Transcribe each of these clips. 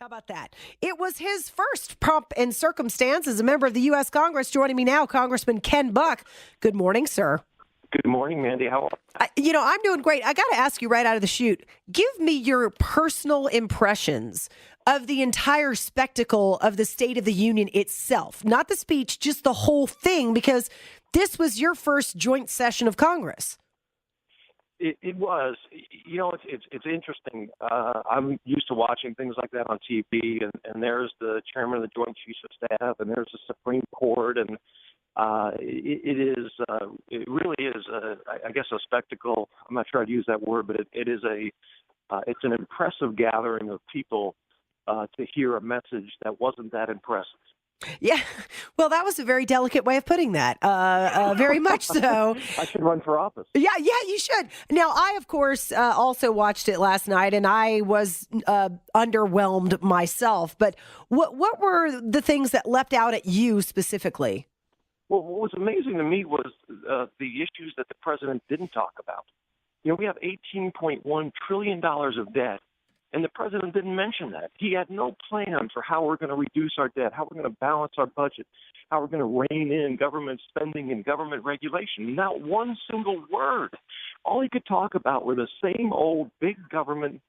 How about that? It was his first pomp and circumstance as a member of the U.S. Congress. Joining me now, Congressman Ken Buck. Good morning, sir. Good morning, Mandy. How are you? I'm doing great. I got to ask you right out of the chute, give me your personal impressions of the entire spectacle of the State of the Union itself. Not the speech, just the whole thing, because this was your first joint session of Congress. It was. It's interesting. I'm used to watching things like that on TV, and there's the chairman of the Joint Chiefs of Staff, and there's the Supreme Court, and it really is, I guess, a spectacle. I'm not sure I'd use that word, but it's an impressive gathering of people to hear a message that wasn't that impressive. Yeah, well, that was a very delicate way of putting that. Very much so. I should run for office. Yeah, you should. Now, I, of course, also watched it last night, and I was underwhelmed myself. But what were the things that leapt out at you specifically? Well, what was amazing to me was the issues that the president didn't talk about. We have $18.1 trillion of debt. And the president didn't mention that. He had no plan for how we're going to reduce our debt, how we're going to balance our budget, how we're going to rein in government spending and government regulation. Not one single word. All he could talk about were the same old big government,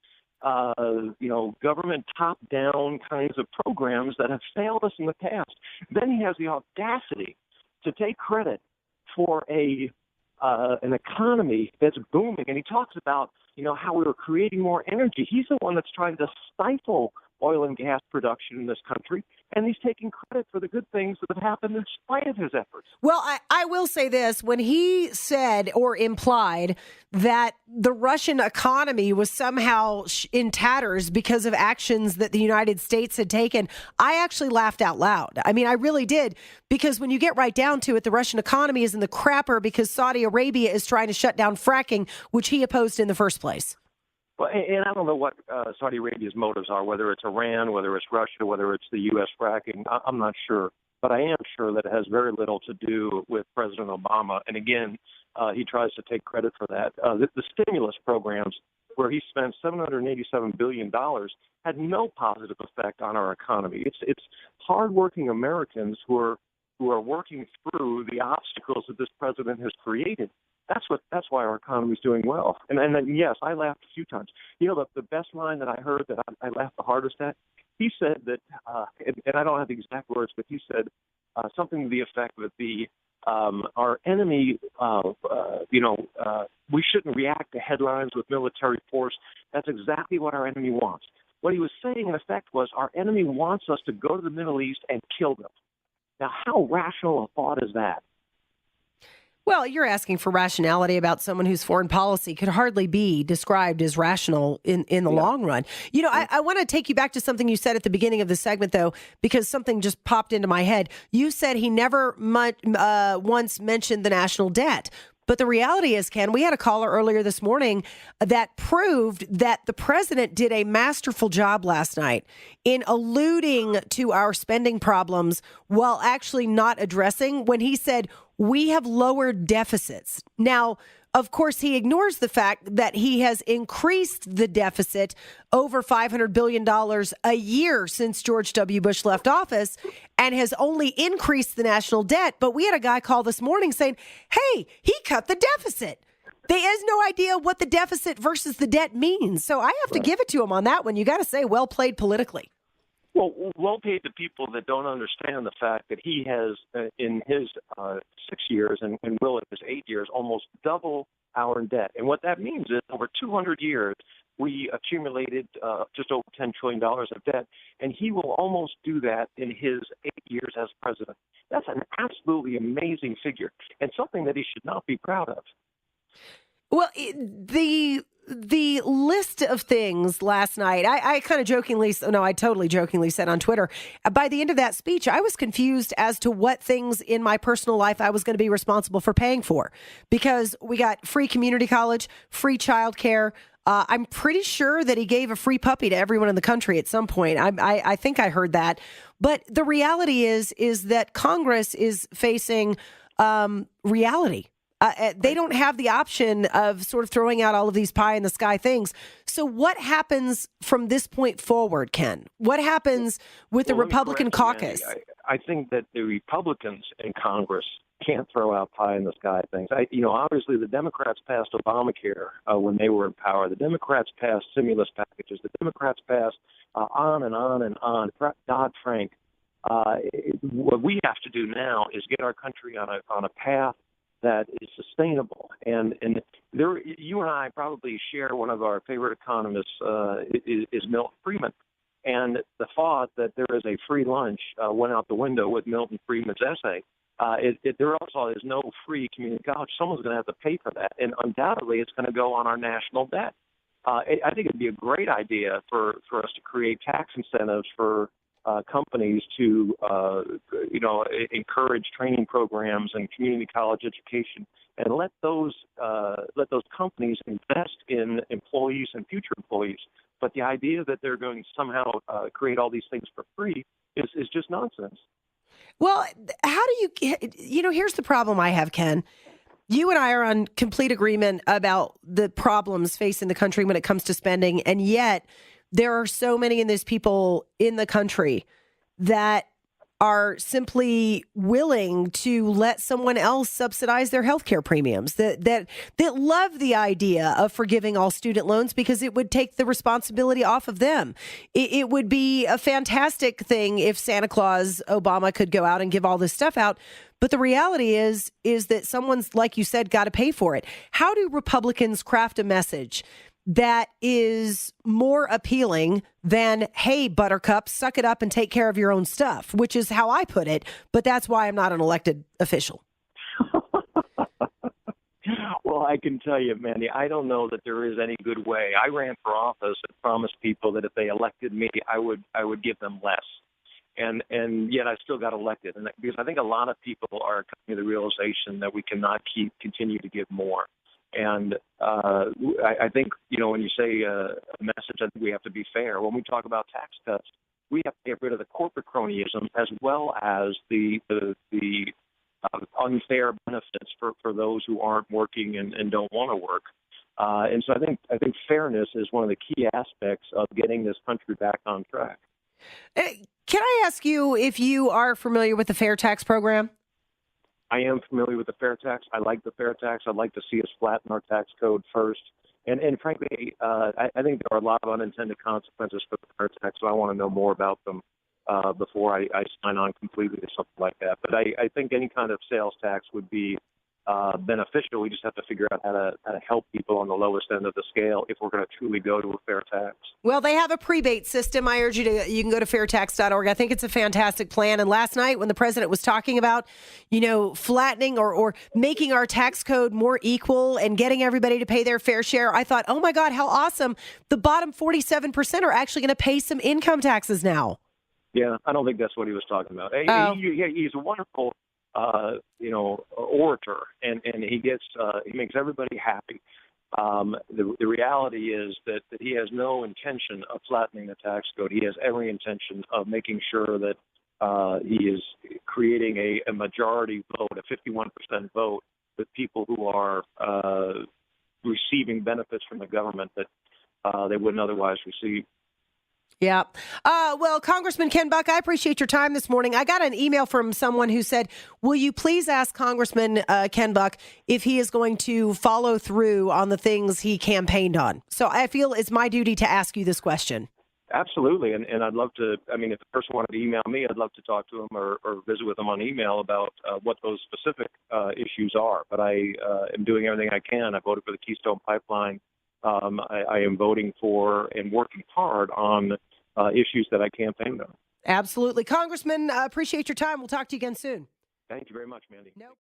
government top-down kinds of programs that have failed us in the past. Then he has the audacity to take credit for an economy that's booming, and he talks about how we were creating more energy. He's the one that's trying to stifle oil and gas production in this country, and he's taking credit for the good things that have happened in spite of his efforts. Well, I will say this. When he said or implied that the Russian economy was somehow in tatters because of actions that the United States had taken, I actually laughed out loud. I mean, I really did, because when you get right down to it, the Russian economy is in the crapper because Saudi Arabia is trying to shut down fracking, which he opposed in the first place. Well, and I don't know what Saudi Arabia's motives are, whether it's Iran, whether it's Russia, whether it's the U.S. fracking. I'm not sure. But I am sure that it has very little to do with President Obama. And again, he tries to take credit for that. The stimulus programs, where he spent $787 billion, had no positive effect on our economy. It's hardworking Americans who are working through the obstacles that this president has created. That's why our economy is doing well. And then, yes, I laughed a few times. The best line that I heard that I laughed the hardest at, he said that, and I don't have the exact words, but he said something to the effect that our enemy, we shouldn't react to headlines with military force. That's exactly what our enemy wants. What he was saying, in effect, was our enemy wants us to go to the Middle East and kill them. Now, how rational a thought is that? Well, you're asking for rationality about someone whose foreign policy could hardly be described as rational in the long run. I want to take you back to something you said at the beginning of the segment, though, because something just popped into my head. You said he never once mentioned the national debt. But the reality is, Ken, we had a caller earlier this morning that proved that the president did a masterful job last night in alluding to our spending problems while actually not addressing when he said we have lowered deficits. Now, of course, he ignores the fact that he has increased the deficit over $500 billion a year since George W. Bush left office and has only increased the national debt. But we had a guy call this morning saying, hey, he cut the deficit. They has no idea what the deficit versus the debt means. So I have to give it to him on that one. You got to say, well played politically. Well paid to people that don't understand the fact that he has, in his 6 years and will in his 8 years, almost double our debt. And what that means is over 200 years, we accumulated just over $10 trillion of debt, and he will almost do that in his 8 years as president. That's an absolutely amazing figure and something that he should not be proud of. Well, the list of things last night, I totally jokingly said on Twitter, by the end of that speech, I was confused as to what things in my personal life I was going to be responsible for paying for, because we got free community college, free childcare. I'm pretty sure that he gave a free puppy to everyone in the country at some point. I think I heard that. But the reality is that Congress is facing reality. They don't have the option of sort of throwing out all of these pie in the sky things. So what happens from this point forward, Ken? What happens with the Republican caucus? Mandy, I think that the Republicans in Congress can't throw out pie in the sky things. Obviously the Democrats passed Obamacare when they were in power. The Democrats passed stimulus packages. The Democrats passed on and on and on. Dodd-Frank. What we have to do now is get our country on a path that is sustainable. And there, you and I probably share one of our favorite economists is Milton Friedman. And the thought that there is a free lunch went out the window with Milton Friedman's essay. There also is no free community college. Someone's going to have to pay for that, and undoubtedly it's going to go on our national debt. I think it'd be a great idea for us to create tax incentives for companies to, encourage training programs and community college education, and let those companies invest in employees and future employees. But the idea that they're going to somehow create all these things for free is just nonsense. Well, how do here's the problem I have, Ken. You and I are on complete agreement about the problems facing the country when it comes to spending. And yet there are so many of these people in the country that are simply willing to let someone else subsidize their healthcare premiums, that love the idea of forgiving all student loans because it would take the responsibility off of them. It would be a fantastic thing if Santa Claus Obama could go out and give all this stuff out. But the reality is that someone's, like you said, got to pay for it. How do Republicans craft a message that is more appealing than, hey, Buttercup, suck it up and take care of your own stuff, which is how I put it. But that's why I'm not an elected official. Well, I can tell you, Mandy, I don't know that there is any good way. I ran for office and promised people that if they elected me, I would give them less. And yet I still got elected. And because I think a lot of people are coming to the realization that we cannot continue to give more. And I think, when you say a message, I think we have to be fair. When we talk about tax cuts, we have to get rid of the corporate cronyism as well as the unfair benefits for those who aren't working and don't want to work. And so I think fairness is one of the key aspects of getting this country back on track. Can I ask you if you are familiar with the fair tax program? I am familiar with the fair tax. I like the fair tax. I'd like to see us flatten our tax code first. And frankly, I think there are a lot of unintended consequences for the fair tax, so I want to know more about them before I sign on completely to something like that. But I think any kind of sales tax would be beneficial. We just have to figure out how to help people on the lowest end of the scale if we're going to truly go to a fair tax. Well, they have a prebate system. I urge you can go to fairtax.org. I think it's a fantastic plan. And last night when the president was talking about, flattening or making our tax code more equal and getting everybody to pay their fair share, I thought, oh my God, how awesome. The bottom 47% are actually going to pay some income taxes now. Yeah, I don't think that's what he was talking about. Oh. He's a wonderful orator, and he makes everybody happy. The reality is that he has no intention of flattening the tax code. He has every intention of making sure that he is creating a majority vote, a 51% vote, with people who are receiving benefits from the government that they wouldn't otherwise receive. Yeah. Well, Congressman Ken Buck, I appreciate your time this morning. I got an email from someone who said, will you please ask Congressman Ken Buck if he is going to follow through on the things he campaigned on? So I feel it's my duty to ask you this question. Absolutely. And I'd love to, if the person wanted to email me, I'd love to talk to him or visit with him on email about what those specific issues are. But I am doing everything I can. I voted for the Keystone Pipeline. I am voting for and working hard on issues that I campaigned on. Absolutely. Congressman, appreciate your time. We'll talk to you again soon. Thank you very much, Mandy. Nope.